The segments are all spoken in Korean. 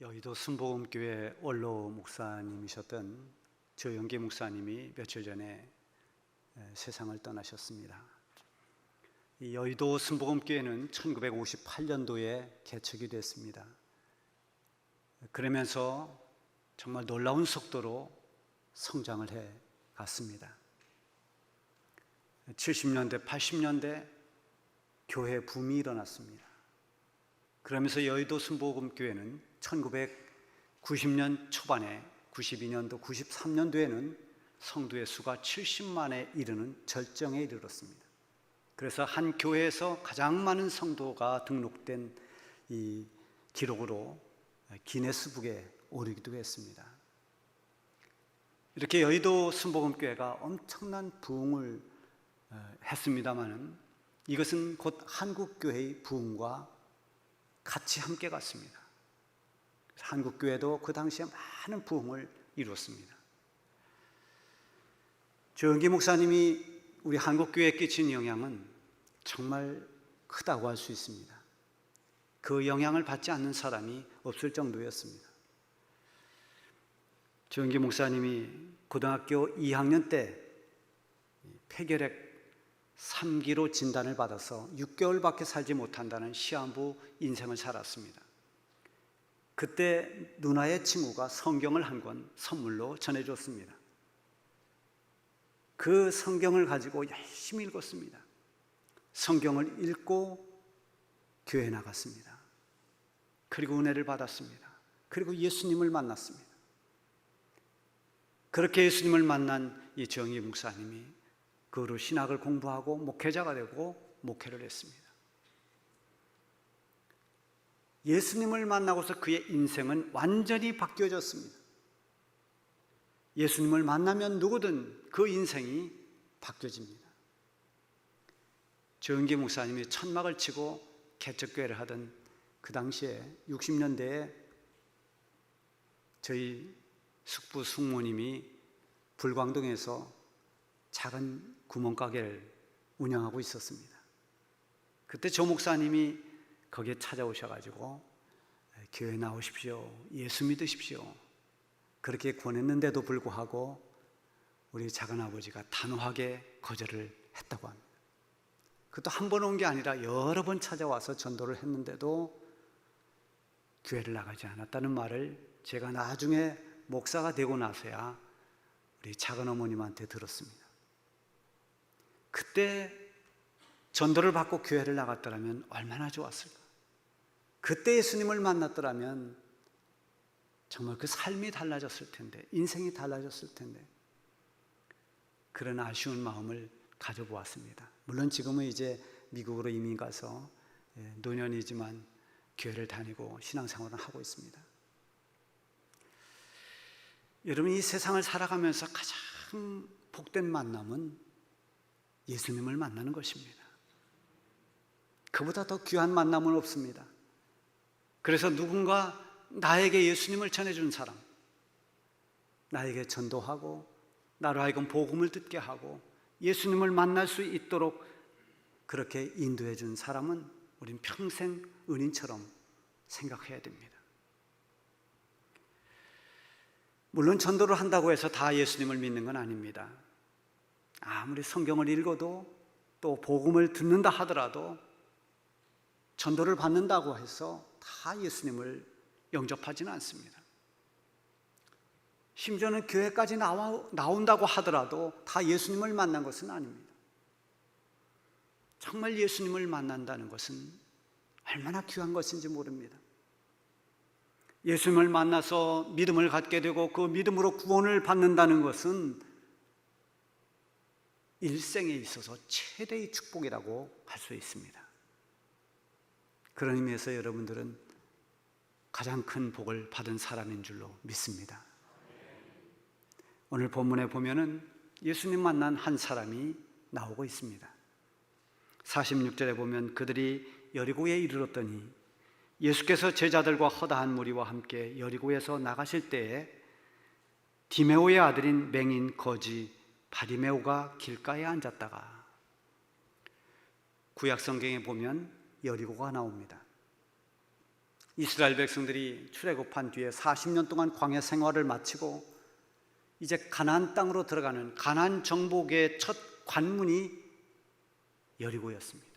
여의도 순복음교회 원로 목사님이셨던 조영기 목사님이 며칠 전에 세상을 떠나셨습니다. 이 여의도 순복음교회는 1958년도에 개척이 됐습니다. 그러면서 정말 놀라운 속도로 성장을 해 갔습니다. 70년대, 80년대 교회 붐이 일어났습니다. 그러면서 여의도 순복음교회는 1990년 초반에 92년도, 93년도에는 성도의 수가 70만에 이르는 절정에 이르렀습니다. 그래서 한 교회에서 가장 많은 성도가 등록된 이 기록으로 기네스북에 오르기도 했습니다. 이렇게 여의도 순복음교회가 엄청난 부흥을 했습니다마는 이것은 곧 한국교회의 부흥과 같이 함께 갔습니다. 한국교회도 그 당시에 많은 부흥을 이루었습니다. 조영기 목사님이 우리 한국교회에 끼친 영향은 정말 크다고 할 수 있습니다. 그 영향을 받지 않는 사람이 없을 정도였습니다. 조영기 목사님이 고등학교 2학년 때 폐결핵 3기로 진단을 받아서 6개월밖에 살지 못한다는 시한부 인생을 살았습니다. 그때 누나의 친구가 성경을 한 권 선물로 전해줬습니다. 그 성경을 가지고 열심히 읽었습니다. 성경을 읽고 교회에 나갔습니다. 그리고 은혜를 받았습니다. 그리고 예수님을 만났습니다. 그렇게 예수님을 만난 이 정희 목사님이 그 후로 신학을 공부하고 목회자가 되고 목회를 했습니다. 예수님을 만나고서 그의 인생은 완전히 바뀌어졌습니다. 예수님을 만나면 누구든 그 인생이 바뀌어집니다. 조영기 목사님이 천막을 치고 개척교회를 하던 그 당시에 60년대에 저희 숙부 숙모님이 불광동에서 작은 구멍가게를 운영하고 있었습니다. 그때 조 목사님이 거기에 찾아오셔가지고 교회 나오십시오, 예수 믿으십시오, 그렇게 권했는데도 불구하고 우리 작은아버지가 단호하게 거절을 했다고 합니다. 그것도 한 번 온 게 아니라 여러 번 찾아와서 전도를 했는데도 교회를 나가지 않았다는 말을 제가 나중에 목사가 되고 나서야 우리 작은어머님한테 들었습니다. 그때 전도를 받고 교회를 나갔더라면 얼마나 좋았을까. 그때 예수님을 만났더라면 정말 그 삶이 달라졌을 텐데, 인생이 달라졌을 텐데, 그런 아쉬운 마음을 가져보았습니다. 물론 지금은 이제 미국으로 이민 가서 노년이지만 교회를 다니고 신앙생활을 하고 있습니다. 여러분, 이 세상을 살아가면서 가장 복된 만남은 예수님을 만나는 것입니다. 그보다 더 귀한 만남은 없습니다. 그래서 누군가 나에게 예수님을 전해준 사람, 나에게 전도하고 나로 하여금 복음을 듣게 하고 예수님을 만날 수 있도록 그렇게 인도해 준 사람은 우린 평생 은인처럼 생각해야 됩니다. 물론 전도를 한다고 해서 다 예수님을 믿는 건 아닙니다. 아무리 성경을 읽어도 또 복음을 듣는다 하더라도 전도를 받는다고 해서 다 예수님을 영접하지는 않습니다. 심지어는 교회까지 나온다고 하더라도 다 예수님을 만난 것은 아닙니다. 정말 예수님을 만난다는 것은 얼마나 귀한 것인지 모릅니다. 예수님을 만나서 믿음을 갖게 되고 그 믿음으로 구원을 받는다는 것은 일생에 있어서 최대의 축복이라고 할 수 있습니다. 그런 의미에서 여러분들은 가장 큰 복을 받은 사람인 줄로 믿습니다. 오늘 본문에 보면은 예수님 만난 한 사람이 나오고 있습니다. 46절에 보면 그들이 여리고에 이르렀더니 예수께서 제자들과 허다한 무리와 함께 여리고에서 나가실 때에 디메오의 아들인 맹인 거지 바리메오가 길가에 앉았다가, 구약 성경에 보면 여리고가 나옵니다. 이스라엘 백성들이 출애굽한 뒤에 40년 동안 광야 생활을 마치고 이제 가나안 땅으로 들어가는 가나안 정복의 첫 관문이 여리고였습니다.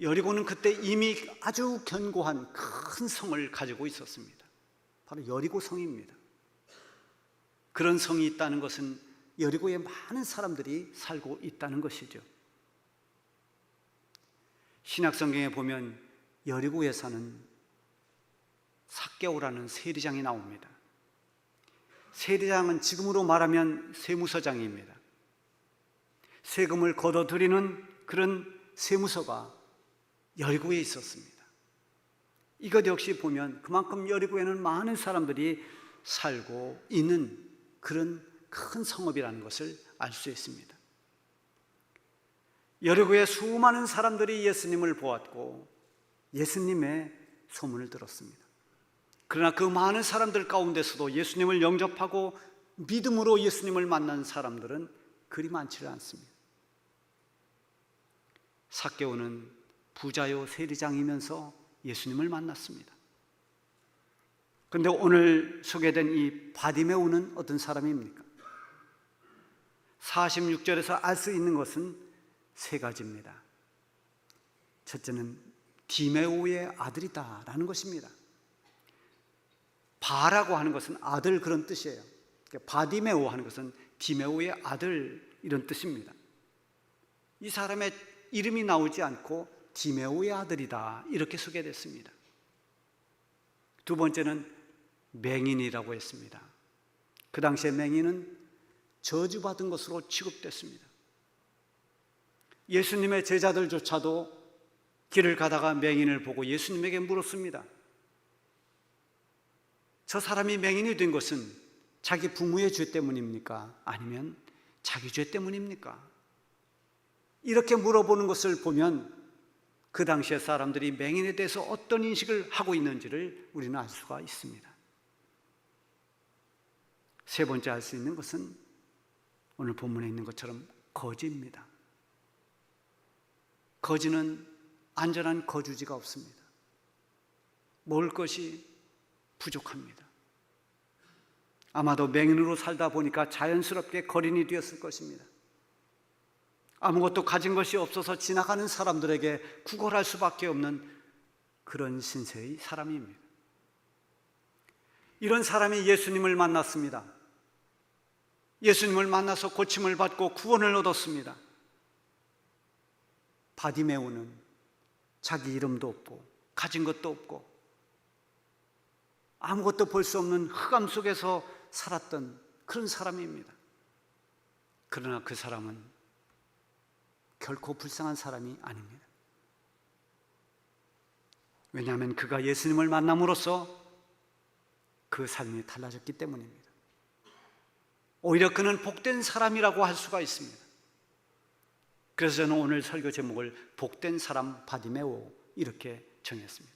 여리고는 그때 이미 아주 견고한 큰 성을 가지고 있었습니다. 바로 여리고 성입니다. 그런 성이 있다는 것은 여리고에 많은 사람들이 살고 있다는 것이죠. 신약성경에 보면 여리고에 사는 삭개오라는 세리장이 나옵니다. 세리장은 지금으로 말하면 세무서장입니다. 세금을 걷어들이는 그런 세무서가 여리고에 있었습니다. 이것 역시 보면 그만큼 여리고에는 많은 사람들이 살고 있는 그런 큰 성읍이라는 것을 알 수 있습니다. 여리고에 수많은 사람들이 예수님을 보았고 예수님의 소문을 들었습니다. 그러나 그 많은 사람들 가운데서도 예수님을 영접하고 믿음으로 예수님을 만난 사람들은 그리 많지를 않습니다. 삭개오는 부자요 세리장이면서 예수님을 만났습니다. 그런데 오늘 소개된 이 바디메오는 어떤 사람입니까? 46절에서 알 수 있는 것은 세 가지입니다. 첫째는 디메오의 아들이다라는 것입니다. 바라고 하는 것은 아들 그런 뜻이에요. 바디메오 하는 것은 디메오의 아들 이런 뜻입니다. 이 사람의 이름이 나오지 않고 디메오의 아들이다 이렇게 소개됐습니다. 두 번째는 맹인이라고 했습니다. 그 당시에 맹인은 저주받은 것으로 취급됐습니다. 예수님의 제자들조차도 길을 가다가 맹인을 보고 예수님에게 물었습니다. 저 사람이 맹인이 된 것은 자기 부모의 죄 때문입니까? 아니면 자기 죄 때문입니까? 이렇게 물어보는 것을 보면 그 당시의 사람들이 맹인에 대해서 어떤 인식을 하고 있는지를 우리는 알 수가 있습니다. 세 번째 알 수 있는 것은 오늘 본문에 있는 것처럼 거지입니다. 거지는 안전한 거주지가 없습니다. 먹을 것이 부족합니다. 아마도 맹인으로 살다 보니까 자연스럽게 거린이 되었을 것입니다. 아무것도 가진 것이 없어서 지나가는 사람들에게 구걸할 수밖에 없는 그런 신세의 사람입니다. 이런 사람이 예수님을 만났습니다. 예수님을 만나서 고침을 받고 구원을 얻었습니다. 바디메오는 자기 이름도 없고 가진 것도 없고 아무것도 볼 수 없는 흑암 속에서 살았던 그런 사람입니다. 그러나 그 사람은 결코 불쌍한 사람이 아닙니다. 왜냐하면 그가 예수님을 만남으로써 그 삶이 달라졌기 때문입니다. 오히려 그는 복된 사람이라고 할 수가 있습니다. 그래서 저는 오늘 설교 제목을 복된 사람 바디메오 이렇게 정했습니다.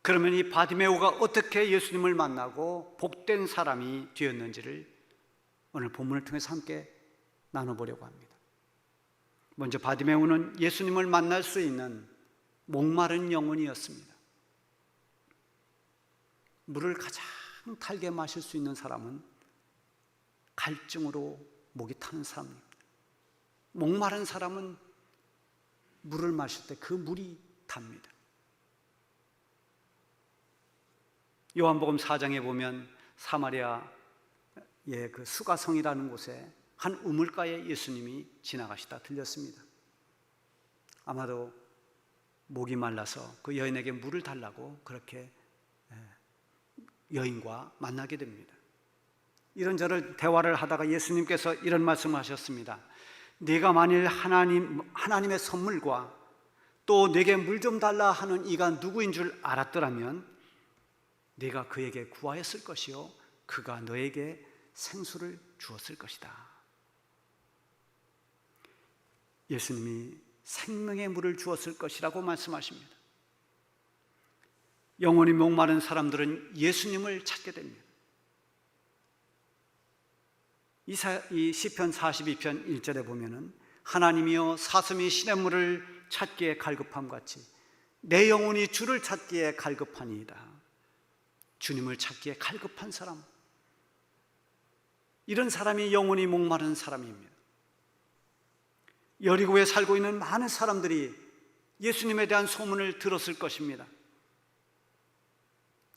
그러면 이 바디메오가 어떻게 예수님을 만나고 복된 사람이 되었는지를 오늘 본문을 통해서 함께 나눠보려고 합니다. 먼저 바디메오는 예수님을 만날 수 있는 목마른 영혼이었습니다. 물을 가장 달게 마실 수 있는 사람은 갈증으로 목이 타는 사람입니다. 목마른 사람은 물을 마실 때 그 물이 답니다. 요한복음 4장에 보면 사마리아의 그 수가성이라는 곳에 한 우물가에 예수님이 지나가시다 들렸습니다. 아마도 목이 말라서 그 여인에게 물을 달라고 그렇게 여인과 만나게 됩니다. 이런저런 대화를 하다가 예수님께서 이런 말씀을 하셨습니다. 네가 만일 하나님의 선물과 또 내게 물 좀 달라 하는 이가 누구인 줄 알았더라면 네가 그에게 구하였을 것이요 그가 너에게 생수를 주었을 것이다. 예수님이 생명의 물을 주었을 것이라고 말씀하십니다. 영혼이 목마른 사람들은 예수님을 찾게 됩니다. 이 시편 42편 1절에 보면은 하나님이여 사슴이 시냇물을 찾기에 갈급함 같이 내 영혼이 주를 찾기에 갈급하니이다. 주님을 찾기에 갈급한 사람, 이런 사람이 영혼이 목마른 사람입니다. 여리고에 살고 있는 많은 사람들이 예수님에 대한 소문을 들었을 것입니다.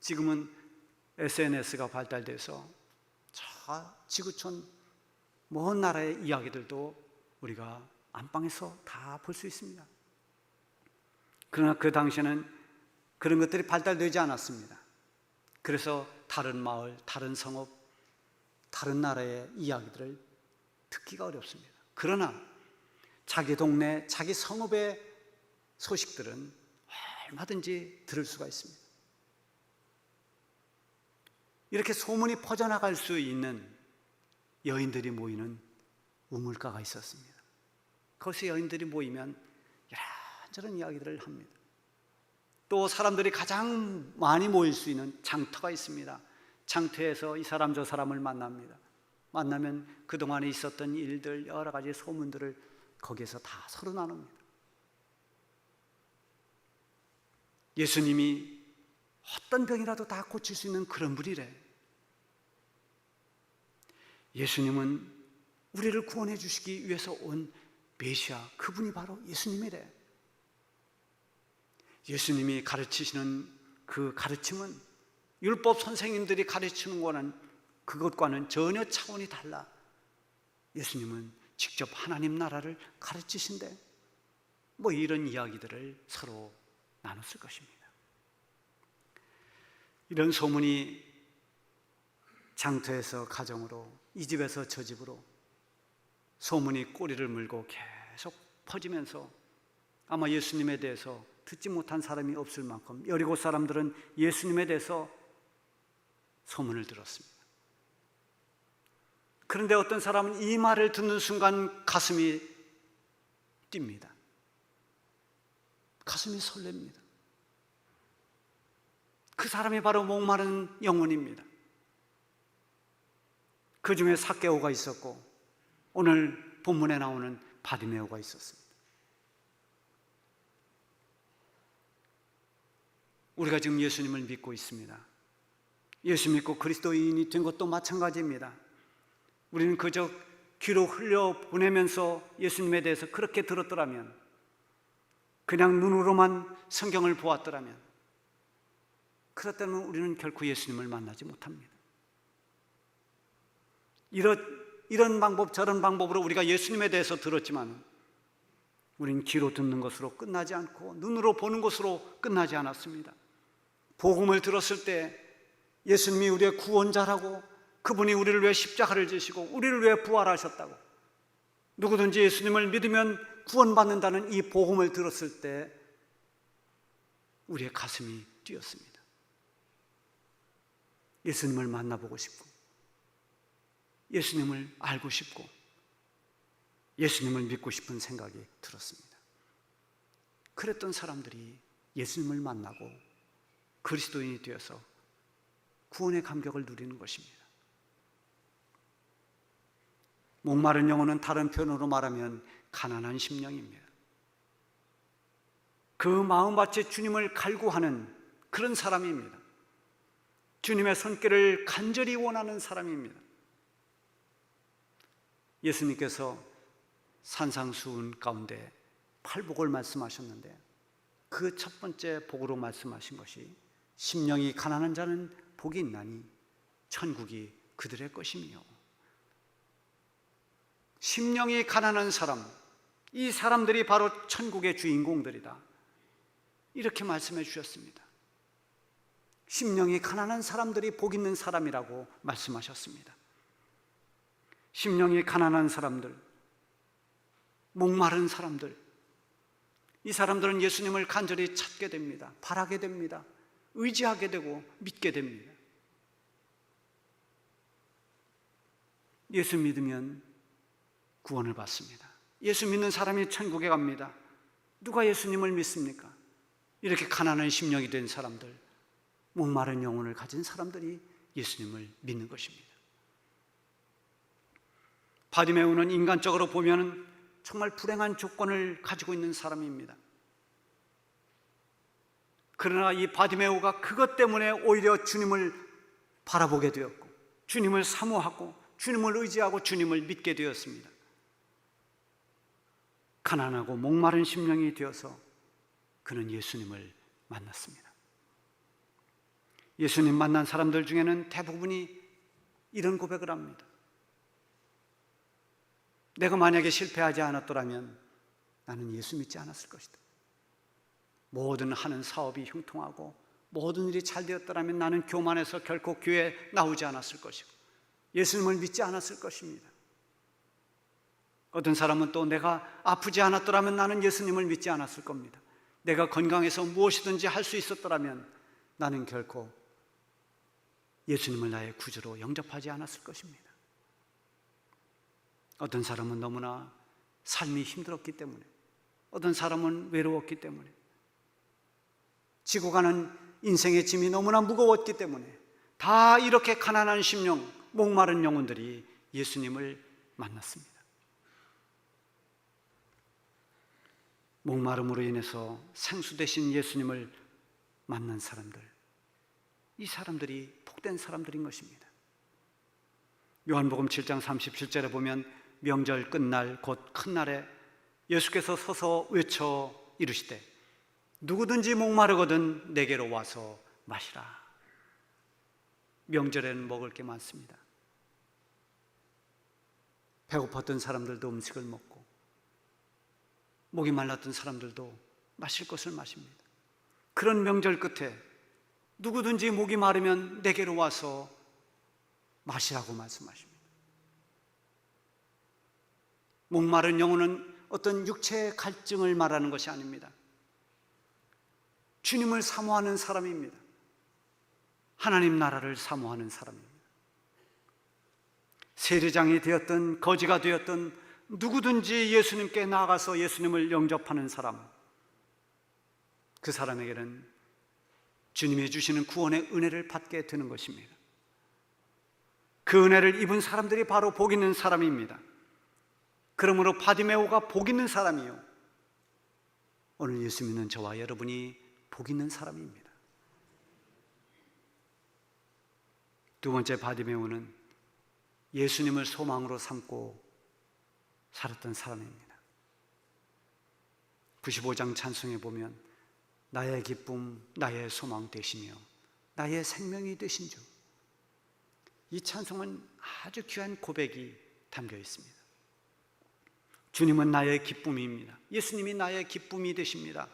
지금은 SNS가 발달돼서 저 지구촌 먼 나라의 이야기들도 우리가 안방에서 다 볼 수 있습니다. 그러나 그 당시에는 그런 것들이 발달되지 않았습니다. 그래서 다른 마을, 다른 성읍, 다른 나라의 이야기들을 듣기가 어렵습니다. 그러나 자기 동네, 자기 성읍의 소식들은 얼마든지 들을 수가 있습니다. 이렇게 소문이 퍼져나갈 수 있는 여인들이 모이는 우물가가 있었습니다. 거기서 여인들이 모이면 이런저런 이야기들을 합니다. 또 사람들이 가장 많이 모일 수 있는 장터가 있습니다. 장터에서 이 사람 저 사람을 만납니다. 만나면 그동안에 있었던 일들, 여러 가지 소문들을 거기에서 다 서로 나눕니다. 예수님이 어떤 병이라도 다 고칠 수 있는 그런 분이래. 예수님은 우리를 구원해 주시기 위해서 온 메시아, 그분이 바로 예수님이래. 예수님이 가르치시는 그 가르침은 율법 선생님들이 가르치는 거는 그것과는 전혀 차원이 달라. 예수님은 직접 하나님 나라를 가르치신대. 뭐 이런 이야기들을 서로 나눴을 것입니다. 이런 소문이 장터에서 가정으로, 이 집에서 저 집으로 소문이 꼬리를 물고 계속 퍼지면서 아마 예수님에 대해서 듣지 못한 사람이 없을 만큼 여리고 사람들은 예수님에 대해서 소문을 들었습니다. 그런데 어떤 사람은 이 말을 듣는 순간 가슴이 뜁니다. 가슴이 설렙니다. 그 사람이 바로 목마른 영혼입니다. 그 중에 삭개오가 있었고 오늘 본문에 나오는 바디메오가 있었습니다. 우리가 지금 예수님을 믿고 있습니다. 예수 믿고 그리스도인이 된 것도 마찬가지입니다. 우리는 그저 귀로 흘려보내면서 예수님에 대해서 그렇게 들었더라면, 그냥 눈으로만 성경을 보았더라면, 그렇다면 우리는 결코 예수님을 만나지 못합니다. 이런 방법 저런 방법으로 우리가 예수님에 대해서 들었지만 우리는 귀로 듣는 것으로 끝나지 않고 눈으로 보는 것으로 끝나지 않았습니다. 복음을 들었을 때 예수님이 우리의 구원자라고, 그분이 우리를 위해 십자가를 지시고 우리를 위해 부활하셨다고, 누구든지 예수님을 믿으면 구원받는다는 이 복음을 들었을 때 우리의 가슴이 뛰었습니다. 예수님을 만나보고 싶고, 예수님을 알고 싶고, 예수님을 믿고 싶은 생각이 들었습니다. 그랬던 사람들이 예수님을 만나고 그리스도인이 되어서 구원의 감격을 누리는 것입니다. 목마른 영혼은 다른 표현으로 말하면 가난한 심령입니다. 그 마음밭에 주님을 갈구하는 그런 사람입니다. 주님의 손길을 간절히 원하는 사람입니다. 예수님께서 산상수훈 가운데 팔복을 말씀하셨는데 그 첫 번째 복으로 말씀하신 것이 심령이 가난한 자는 복이 있나니 천국이 그들의 것이며, 심령이 가난한 사람, 이 사람들이 바로 천국의 주인공들이다, 이렇게 말씀해 주셨습니다. 심령이 가난한 사람들이 복 있는 사람이라고 말씀하셨습니다. 심령이 가난한 사람들, 목마른 사람들, 이 사람들은 예수님을 간절히 찾게 됩니다. 바라게 됩니다. 의지하게 되고 믿게 됩니다. 예수 믿으면 구원을 받습니다. 예수 믿는 사람이 천국에 갑니다. 누가 예수님을 믿습니까? 이렇게 가난한 심령이 된 사람들, 목마른 영혼을 가진 사람들이 예수님을 믿는 것입니다. 바디메오는 인간적으로 보면 정말 불행한 조건을 가지고 있는 사람입니다. 그러나 이 바디메오가 그것 때문에 오히려 주님을 바라보게 되었고 주님을 사모하고 주님을 의지하고 주님을 믿게 되었습니다. 가난하고 목마른 심령이 되어서 그는 예수님을 만났습니다. 예수님 만난 사람들 중에는 대부분이 이런 고백을 합니다. 내가 만약에 실패하지 않았더라면 나는 예수 믿지 않았을 것이다. 모든 하는 사업이 형통하고 모든 일이 잘 되었더라면 나는 교만해서 결코 교회에 나오지 않았을 것이고 예수님을 믿지 않았을 것입니다. 어떤 사람은 또 내가 아프지 않았더라면 나는 예수님을 믿지 않았을 겁니다. 내가 건강해서 무엇이든지 할 수 있었더라면 나는 결코 예수님을 나의 구주로 영접하지 않았을 것입니다. 어떤 사람은 너무나 삶이 힘들었기 때문에, 어떤 사람은 외로웠기 때문에, 지고 가는 인생의 짐이 너무나 무거웠기 때문에 다 이렇게 가난한 심령, 목마른 영혼들이 예수님을 만났습니다. 목마름으로 인해서 생수 되신 예수님을 만난 사람들, 이 사람들이 복된 사람들인 것입니다. 요한복음 7장 37절에 보면 명절 끝날 곧 큰 날에 예수께서 서서 외쳐 이르시되 누구든지 목마르거든 내게로 와서 마시라. 명절에는 먹을 게 많습니다. 배고팠던 사람들도 음식을 먹고 목이 말랐던 사람들도 마실 것을 마십니다. 그런 명절 끝에 누구든지 목이 마르면 내게로 와서 마시라고 말씀하십니다. 목마른 영혼은 어떤 육체의 갈증을 말하는 것이 아닙니다. 주님을 사모하는 사람입니다. 하나님 나라를 사모하는 사람입니다. 세리장이 되었든 거지가 되었든 누구든지 예수님께 나아가서 예수님을 영접하는 사람, 그 사람에게는 주님이 주시는 구원의 은혜를 받게 되는 것입니다. 그 은혜를 입은 사람들이 바로 복 있는 사람입니다. 그러므로 바디메오가 복 있는 사람이요, 오늘 예수 믿는 저와 여러분이 복 있는 사람입니다. 두 번째, 바디메오는 예수님을 소망으로 삼고 살았던 사람입니다. 95장 찬송에 보면 나의 기쁨, 나의 소망 되시며 나의 생명이 되신 주, 이 찬송은 아주 귀한 고백이 담겨 있습니다. 주님은 나의 기쁨입니다. 예수님이 나의 기쁨이 되십니다.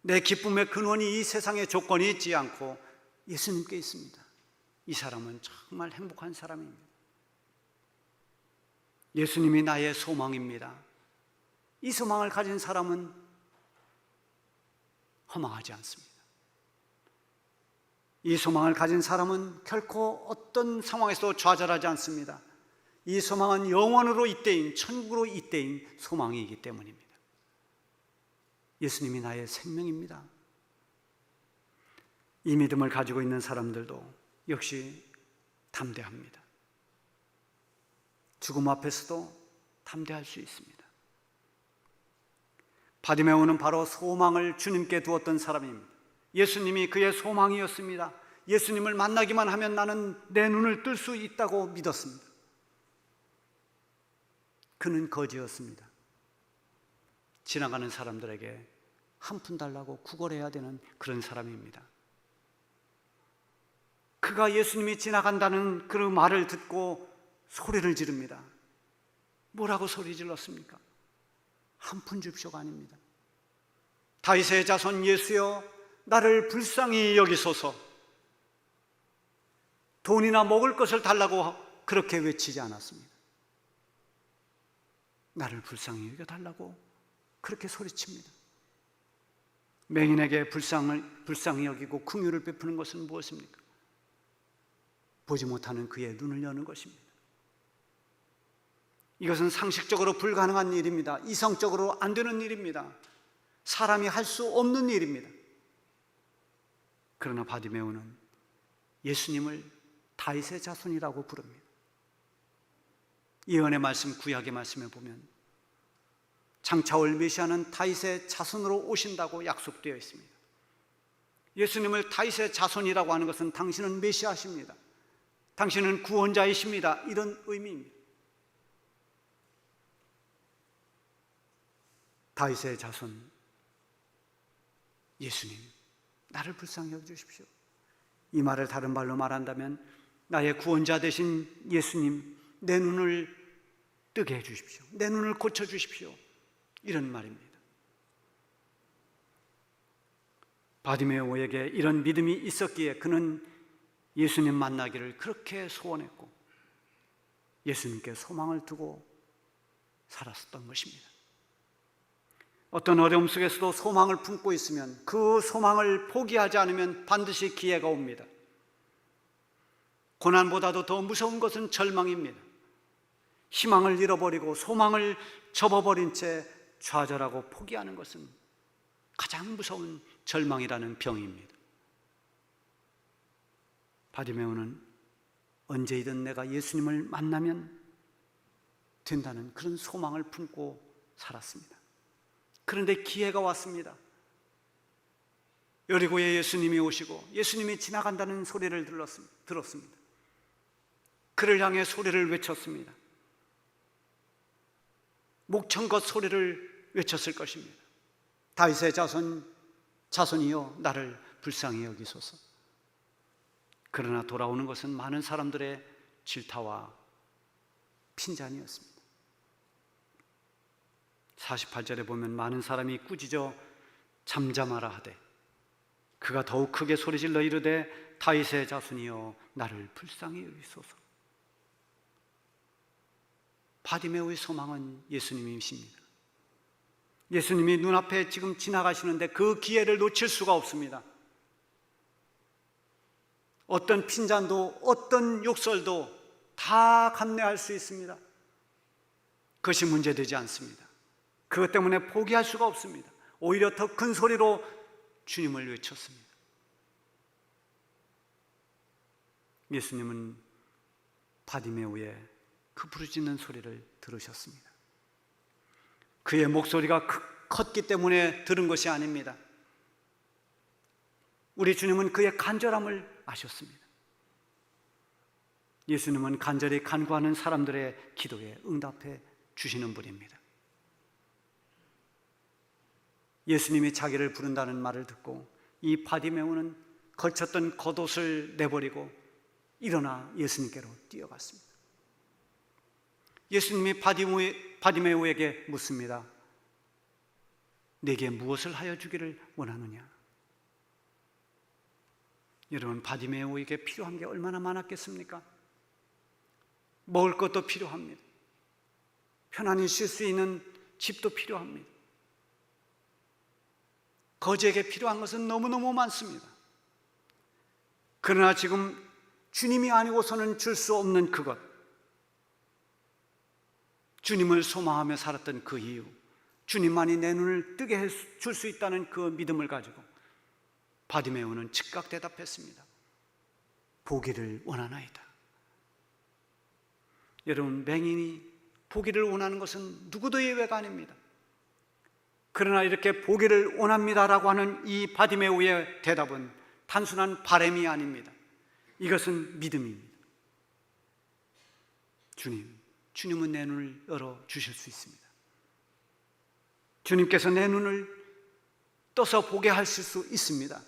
내 기쁨의 근원이 이 세상의 조건이 있지 않고 예수님께 있습니다. 이 사람은 정말 행복한 사람입니다. 예수님이 나의 소망입니다. 이 소망을 가진 사람은 허망하지 않습니다. 이 소망을 가진 사람은 결코 어떤 상황에서도 좌절하지 않습니다. 이 소망은 영원으로 잇대인, 천국으로 잇대인 소망이기 때문입니다. 예수님이 나의 생명입니다. 이 믿음을 가지고 있는 사람들도 역시 담대합니다. 죽음 앞에서도 담대할 수 있습니다. 바디메오는 바로 소망을 주님께 두었던 사람입니다. 예수님이 그의 소망이었습니다. 예수님을 만나기만 하면 나는 내 눈을 뜰 수 있다고 믿었습니다. 그는 거지였습니다. 지나가는 사람들에게 한 푼 달라고 구걸해야 되는 그런 사람입니다. 그가 예수님이 지나간다는 그 말을 듣고 소리를 지릅니다. 뭐라고 소리 질렀습니까? 한 푼 줍쇼가 아닙니다. 다윗의 자손 예수여, 나를 불쌍히 여기소서. 돈이나 먹을 것을 달라고 그렇게 외치지 않았습니다. 나를 불쌍히 여겨달라고 그렇게 소리칩니다. 맹인에게 불쌍히 여기고 긍휼을 베푸는 것은 무엇입니까? 보지 못하는 그의 눈을 여는 것입니다. 이것은 상식적으로 불가능한 일입니다. 이성적으로 안 되는 일입니다. 사람이 할 수 없는 일입니다. 그러나 바디메오는 예수님을 다윗의 자손이라고 부릅니다. 예언의 말씀, 구약의 말씀에 보면 장차 올 메시아는 다윗의 자손으로 오신다고 약속되어 있습니다. 예수님을 다윗의 자손이라고 하는 것은 당신은 메시아십니다. 당신은 구원자이십니다. 이런 의미입니다. 다윗의 자손 예수님, 나를 불쌍히 여겨주십시오. 이 말을 다른 말로 말한다면 나의 구원자 되신 예수님, 내 눈을 뜨게 해주십시오. 내 눈을 고쳐주십시오. 이런 말입니다. 바디메오에게 이런 믿음이 있었기에 그는 예수님 만나기를 그렇게 소원했고 예수님께 소망을 두고 살았었던 것입니다. 어떤 어려움 속에서도 소망을 품고 있으면 그 소망을 포기하지 않으면 반드시 기회가 옵니다. 고난보다도 더 무서운 것은 절망입니다. 희망을 잃어버리고 소망을 접어버린 채 좌절하고 포기하는 것은 가장 무서운 절망이라는 병입니다. 바디메오는 언제이든 내가 예수님을 만나면 된다는 그런 소망을 품고 살았습니다. 그런데 기회가 왔습니다. 여리고에 예수님이 오시고 예수님이 지나간다는 소리를 들었습니다. 그를 향해 소리를 외쳤습니다. 목청껏 소리를 외쳤을 것입니다. 다윗의 자손이여 나를 불쌍히 여기소서. 그러나 돌아오는 것은 많은 사람들의 질타와 핀잔이었습니다. 48절에 보면 많은 사람이 꾸짖어 잠잠하라 하되 그가 더욱 크게 소리질러 이르되 다윗의 자손이여 나를 불쌍히 여기소서. 바디메오의 소망은 예수님이십니다. 예수님이 눈앞에 지금 지나가시는데 그 기회를 놓칠 수가 없습니다. 어떤 핀잔도 어떤 욕설도 다 감내할 수 있습니다. 그것이 문제되지 않습니다. 그것 때문에 포기할 수가 없습니다. 오히려 더 큰 소리로 주님을 외쳤습니다. 예수님은 바디메오의 그 부르짖는 소리를 들으셨습니다. 그의 목소리가 컸기 때문에 들은 것이 아닙니다. 우리 주님은 그의 간절함을 아셨습니다. 예수님은 간절히 간구하는 사람들의 기도에 응답해 주시는 분입니다. 예수님이 자기를 부른다는 말을 듣고 이 바디메오는 걸쳤던 겉옷을 내버리고 일어나 예수님께로 뛰어갔습니다. 예수님이 바디메오에게 묻습니다. 내게 무엇을 하여 주기를 원하느냐? 여러분, 바디메오에게 필요한 게 얼마나 많았겠습니까? 먹을 것도 필요합니다. 편안히 쉴 수 있는 집도 필요합니다. 거지에게 필요한 것은 너무너무 많습니다. 그러나 지금 주님이 아니고서는 줄 수 없는 그것, 주님을 소망하며 살았던 그 이유, 주님만이 내 눈을 뜨게 해줄 수 있다는 그 믿음을 가지고 바디메오는 즉각 대답했습니다. 보기를 원하나이다. 여러분, 맹인이 보기를 원하는 것은 누구도 예외가 아닙니다. 그러나 이렇게 보기를 원합니다라고 하는 이 바디메오의 대답은 단순한 바람이 아닙니다. 이것은 믿음입니다. 주님은 내 눈을 열어 주실 수 있습니다. 주님께서 내 눈을 떠서 보게 하실 수 있습니다.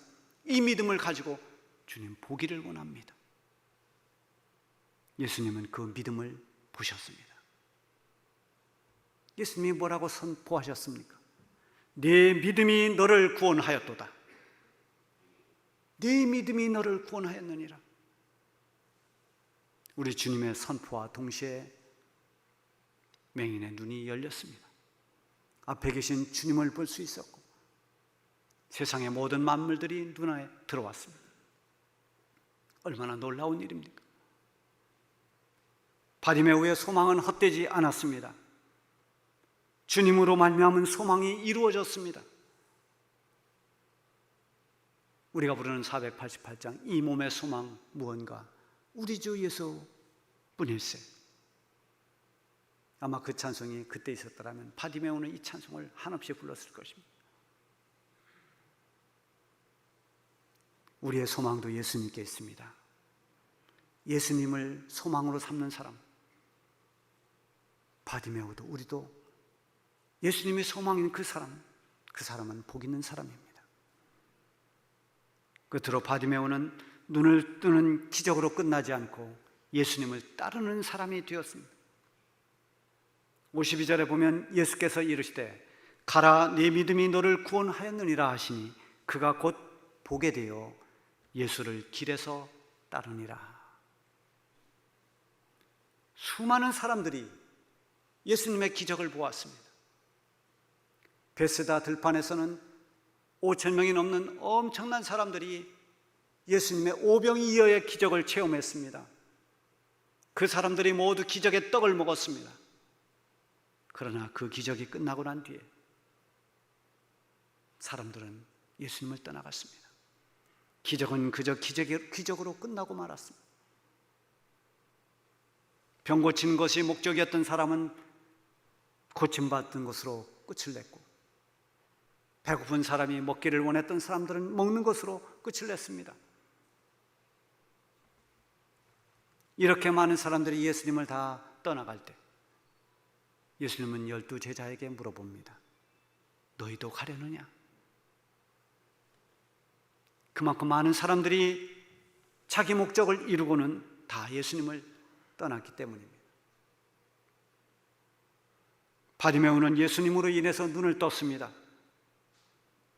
이 믿음을 가지고 주님 보기를 원합니다. 예수님은 그 믿음을 보셨습니다. 예수님이 뭐라고 선포하셨습니까? 네 믿음이 너를 구원하였도다. 네 믿음이 너를 구원하였느니라. 우리 주님의 선포와 동시에 맹인의 눈이 열렸습니다. 앞에 계신 주님을 볼 수 있었고 세상의 모든 만물들이 눈에 들어왔습니다. 얼마나 놀라운 일입니까? 바디메오의 소망은 헛되지 않았습니다. 주님으로 말미암은 소망이 이루어졌습니다. 우리가 부르는 488장 이 몸의 소망 무언가 우리 주 예수 뿐일세. 아마 그 찬송이 그때 있었더라면 바디메오는 이 찬송을 한없이 불렀을 것입니다. 우리의 소망도 예수님께 있습니다. 예수님을 소망으로 삼는 사람, 바디메오도 우리도 예수님이 소망인 그 사람은 복 있는 사람입니다. 끝으로 바디메오는 눈을 뜨는 기적으로 끝나지 않고 예수님을 따르는 사람이 되었습니다. 52절에 보면 예수께서 이르시되 가라, 네 믿음이 너를 구원하였느니라 하시니 그가 곧 보게 되어 예수를 길에서 따르니라. 수많은 사람들이 예수님의 기적을 보았습니다. 베세다 들판에서는 5,000명이 넘는 엄청난 사람들이 예수님의 오병이어의 기적을 체험했습니다. 그 사람들이 모두 기적의 떡을 먹었습니다. 그러나 그 기적이 끝나고 난 뒤에 사람들은 예수님을 떠나갔습니다. 기적은 그저 기적으로 끝나고 말았습니다. 병 고친 것이 목적이었던 사람은 고침받은 것으로 끝을 냈고, 배고픈 사람이 먹기를 원했던 사람들은 먹는 것으로 끝을 냈습니다. 이렇게 많은 사람들이 예수님을 다 떠나갈 때 예수님은 12 제자에게 물어봅니다. 너희도 가려느냐? 그만큼 많은 사람들이 자기 목적을 이루고는 다 예수님을 떠났기 때문입니다. 바디메오는 예수님으로 인해서 눈을 떴습니다.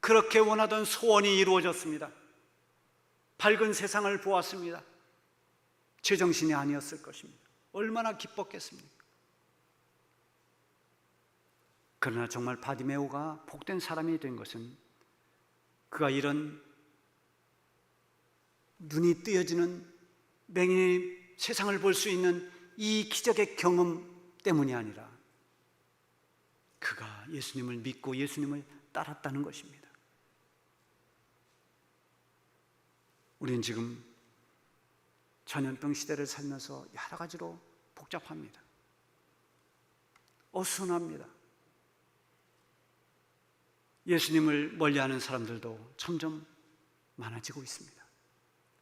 그렇게 원하던 소원이 이루어졌습니다. 밝은 세상을 보았습니다. 제정신이 아니었을 것입니다. 얼마나 기뻤겠습니까? 그러나 정말 바디메오가 복된 사람이 된 것은 그가 이런 눈이 뜨여지는 맹인이 세상을 볼 수 있는 이 기적의 경험 때문이 아니라 그가 예수님을 믿고 예수님을 따랐다는 것입니다. 우리는 지금 전염병 시대를 살면서 여러 가지로 복잡합니다. 어수선합니다. 예수님을 멀리하는 사람들도 점점 많아지고 있습니다.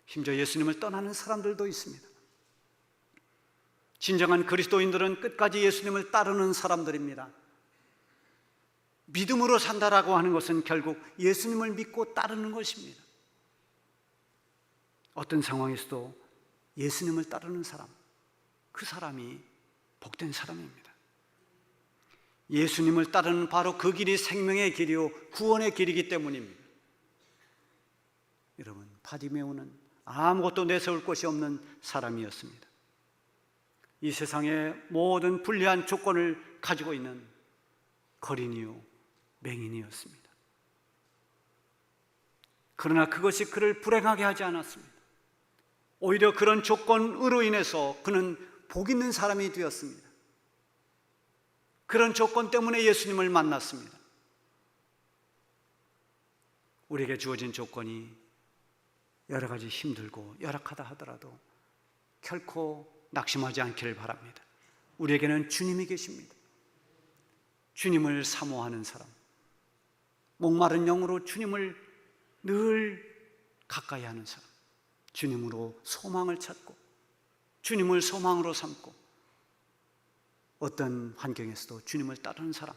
심지어 예수님을 떠나는 사람들도 있습니다. 진정한 그리스도인들은 끝까지 예수님을 따르는 사람들입니다. 믿음으로 산다라고 하는 것은 결국 예수님을 믿고 따르는 것입니다. 어떤 상황에서도 예수님을 따르는 사람, 그 사람이 복된 사람입니다. 예수님을 따르는 바로 그 길이 생명의 길이요 구원의 길이기 때문입니다. 여러분, 바디메오는 아무것도 내세울 것이 없는 사람이었습니다. 이 세상의 모든 불리한 조건을 가지고 있는 거린이요 맹인이었습니다. 그러나 그것이 그를 불행하게 하지 않았습니다. 오히려 그런 조건으로 인해서 그는 복 있는 사람이 되었습니다. 그런 조건 때문에 예수님을 만났습니다. 우리에게 주어진 조건이 여러 가지 힘들고 열악하다 하더라도 결코 낙심하지 않기를 바랍니다. 우리에게는 주님이 계십니다. 주님을 사모하는 사람, 목마른 영으로 주님을 늘 가까이 하는 사람, 주님으로 소망을 찾고 주님을 소망으로 삼고 어떤 환경에서도 주님을 따르는 사람,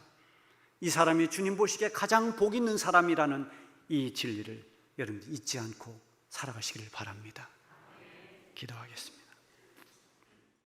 이 사람이 주님 보시기에 가장 복 있는 사람이라는 이 진리를 여러분 잊지 않고 살아가시기를 바랍니다.